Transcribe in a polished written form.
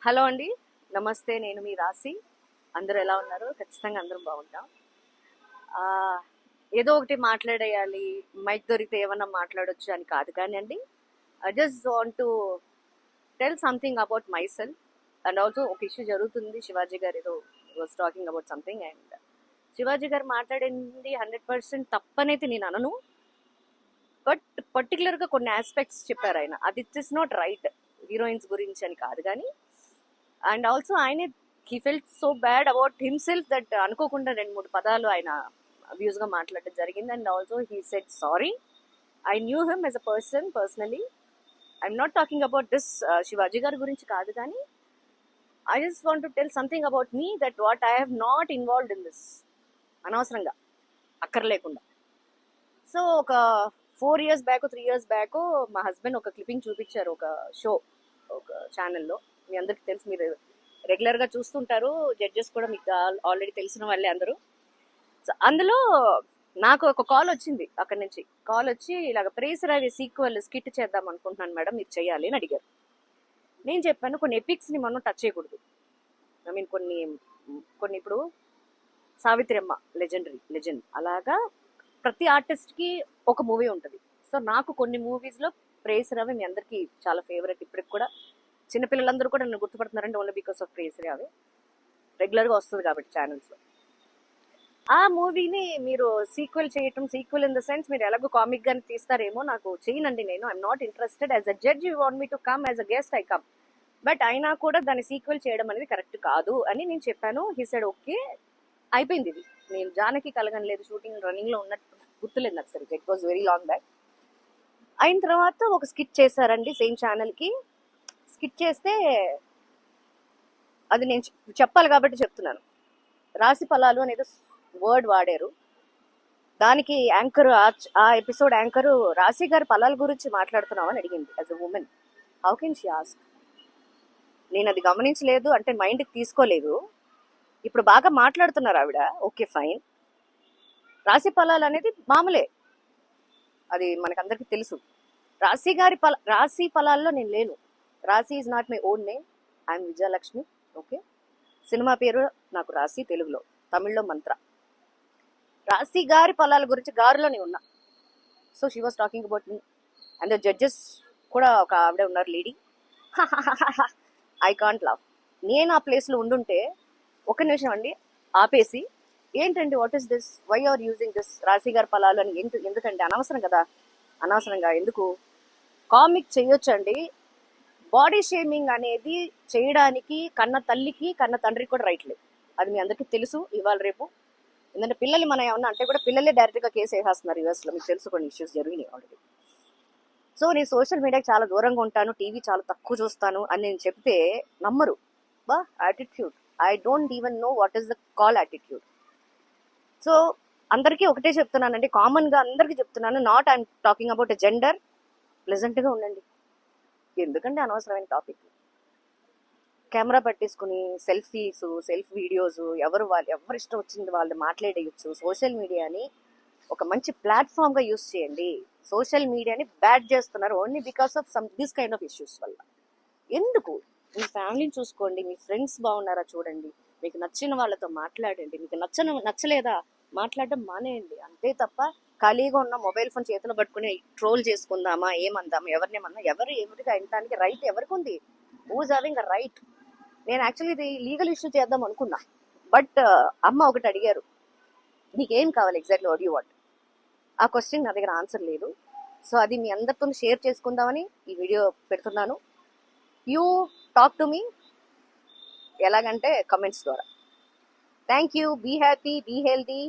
Hello అండి, నమస్తే. నేను మీ రాశి. అందరూ ఎలా ఉన్నారు? ఖచ్చితంగా అందరం బాగుంటాం. ఆ, ఏదో ఒకటి మాట్లాడేయాలి, మైక్ దొరికితే ఏమన్నా మాట్లాడొచ్చు అని కాదు కానీ అండి. I just want to tell something about my self. And also ఒక ఇష్యూ జరుగుతుంది. శివాజీ గారు ఏదో was talking about something, and Shivaji గారు మాట్లాడింది 100% తప్పనైతే నేను అనను. బట్ పర్టికులర్గా కొన్ని ఆస్పెక్ట్స్ చెప్పారు ఆయన. అది it is not right, heroines గురించి అని కాదు కానీ. అండ్ ఆల్సో ఆయనే he felt so bad about himself that అనుకోకుండా 2-3 పదాలు ఆయన అబ్యూస్గా మాట్లాడడం జరిగింది. And also he said sorry. I knew him as a person personally. I'm not talking about this Shivaji గారి గురించి కాదు కానీ I just want to tell something about me that what I have not involved in this. అనవసరంగా, అక్కర్లేకుండా. So ఒక 4 years back 3 years back మా husband ఒక clipping చూపించారు, ఒక షో, ఒక ఛానల్లో. మీ అందరికి తెలుసు, మీరు రెగ్యులర్గా చూస్తుంటారు. జడ్జెస్ కూడా మీకు ఆల్రెడీ తెలిసిన వాళ్ళే అందరూ. సో అందులో నాకు ఒక కాల్ వచ్చింది. అక్కడి నుంచి కాల్ వచ్చి, ఇలాగ ప్రేసరావి సీక్వెల్ స్కిట్ చేద్దాం అనుకుంటున్నాను మేడం, మీరు చేయాలి అని అడిగారు. నేను చెప్పాను, కొన్ని ఎపిక్స్ని మనం టచ్ చేయకూడదు. ఐ మీన్ కొన్ని ఇప్పుడు సావిత్రి అమ్మ లెజెండ్ అలాగా ప్రతి ఆర్టిస్ట్కి ఒక మూవీ ఉంటుంది. సో నాకు కొన్ని మూవీస్లో ప్రేసరావి మీ అందరికీ చాలా ఫేవరెట్. ఇప్పటికి కూడా చిన్నపిల్లలందరూ కూడా నన్ను గుర్తుపడుతున్నారంటే ఓన్లీ బికాస్ ఆఫ్ ప్రేసరావి. రెగ్యులర్గా వస్తుంది కాబట్టి ఛానల్స్లో. ఆ మూవీని మీరు సీక్వెల్ ఇన్ ద సెన్స్ మీరు ఎలాగో కామిక్ గాని తీస్తారేమో, నాకు చేయనండి. నేను I'm not interested. As a judge you want me to come, as a guest I come. But అయినా కూడా దాన్ని సీక్వెల్ చేయడం అనేది కరెక్ట్ కాదు అని నేను చెప్పాను. He said okay. అయిపోయింది. ఇది నేను జానకి కలగనలేదు, షూటింగ్ రన్నింగ్ లో ఉన్నట్టు గుర్తులేదు నాకు సరిగ్గా. It was very long back. అయిన తర్వాత ఒక స్కిట్ చేశారండి సేమ్ ఛానల్ కి. స్కిట్ చేస్తే అది నేను చెప్పాలి కాబట్టి చెప్తున్నాను. రాశి ఫలాలు అనేది వర్డ్ వాడారు. దానికి యాంకర్, ఆ ఎపిసోడ్ యాంకర్ రాశి గారి ఫలాల గురించి మాట్లాడుతున్నామని అడిగింది. As a women how can she ask? నేను అది గమనించలేదు, అంటే మైండ్కి తీసుకోలేదు. ఇప్పుడు బాగా మాట్లాడుతున్నారు ఆవిడ, ఓకే ఫైన్. రాశి ఫలాలు అనేది మామూలే, అది మనకందరికీ తెలుసు. రాశి ఫలాల్లో నేను లేను. రాశి is not my own name. I'm Vijayalakshmi. Okay, cinema పేరు నాకు రాశి, తెలుగులో, తమిళ్లో మంత్ర. రాశి గారి ఫలాల గురించి గారులో నేను ఉన్నా. So she was talking about me. And the judges కూడా ఒక ఆవిడ ఉన్నారు, లేడీ. I can't love. నేను ఆ ప్లేస్లో ఉండుంటే, ఒక నిమిషం అండి ఆపేసి, ఏంటండి what is this, why are using this రాశి గారి ఫలాలు అని ఎందుకంటే అనవసరం కదా. అనవసరంగా ఎందుకు? కామిక్ చేయొచ్చండి. బాడీ షేమింగ్ అనేది చేయడానికి కన్న తల్లికి కన్న తండ్రికి కూడా రైట్ లేదు. అది మీ అందరికీ తెలుసు ఇవాళ రేపు. ఎందుకంటే పిల్లలు మనం ఏమన్నా అంటే కూడా పిల్లలే డైరెక్ట్గా కేసు వేసేస్తున్నారు యూఎస్లో. మీకు తెలుసు, కొన్ని ఇష్యూస్ జరిగినాయి ఆల్రెడీ. సో నేను సోషల్ మీడియాకి చాలా దూరంగా ఉంటాను, టీవీ చాలా తక్కువ చూస్తాను అని నేను చెప్తే నమ్మరు. బా attitude, I don't even know what is the call attitude. So అందరికీ ఒకటే చెప్తున్నానండి, కామన్గా అందరికీ చెప్తున్నాను, not I'm talking about a gender. ప్లెజెంట్గా ఉండండి. ఎందుకంటే అనవసరమైన టాపిక్. కెమెరా పట్టేసుకుని సెల్ఫ్ వీడియోస్ ఎవరు ఇష్టం వచ్చింది వాళ్ళు మాట్లాడేయచ్చు. సోషల్ మీడియాని ఒక మంచి ప్లాట్ఫామ్గా యూస్ చేయండి. సోషల్ మీడియాని బ్యాడ్ చేస్తున్నారు only because of this kind of issues వల్ల. ఎందుకు? మీ ఫ్యామిలీని చూసుకోండి, మీ ఫ్రెండ్స్ బాగున్నారా చూడండి, మీకు నచ్చిన వాళ్ళతో మాట్లాడండి. మీకు నచ్చలేదా మాట్లాడడం మానేయండి. అంతే తప్ప ఖాళీగా ఉన్న మొబైల్ ఫోన్ చేతిలో పట్టుకుని ట్రోల్ చేసుకుందామా, ఏమందామా, ఎవరినేమన్నా, ఎవరికి అనడానికి రైట్ ఎవరికి ఉంది? Who's having a right? నేను యాక్చువల్లీ ఇది లీగల్ ఇష్యూ చేద్దాం అనుకున్నా. బట్ అమ్మ ఒకటి అడిగారు, నీకేం కావాలి ఎగ్జాక్ట్లీ, వాట్ యూ వాంట్? ఆ క్వశ్చన్ నా దగ్గర ఆన్సర్ లేదు. సో అది మీ అందరితో షేర్ చేసుకుందామని ఈ వీడియో పెడుతున్నాను. You talk to me. ఎలాగంటే కమెంట్స్ ద్వారా. Thank you. Be happy, be healthy.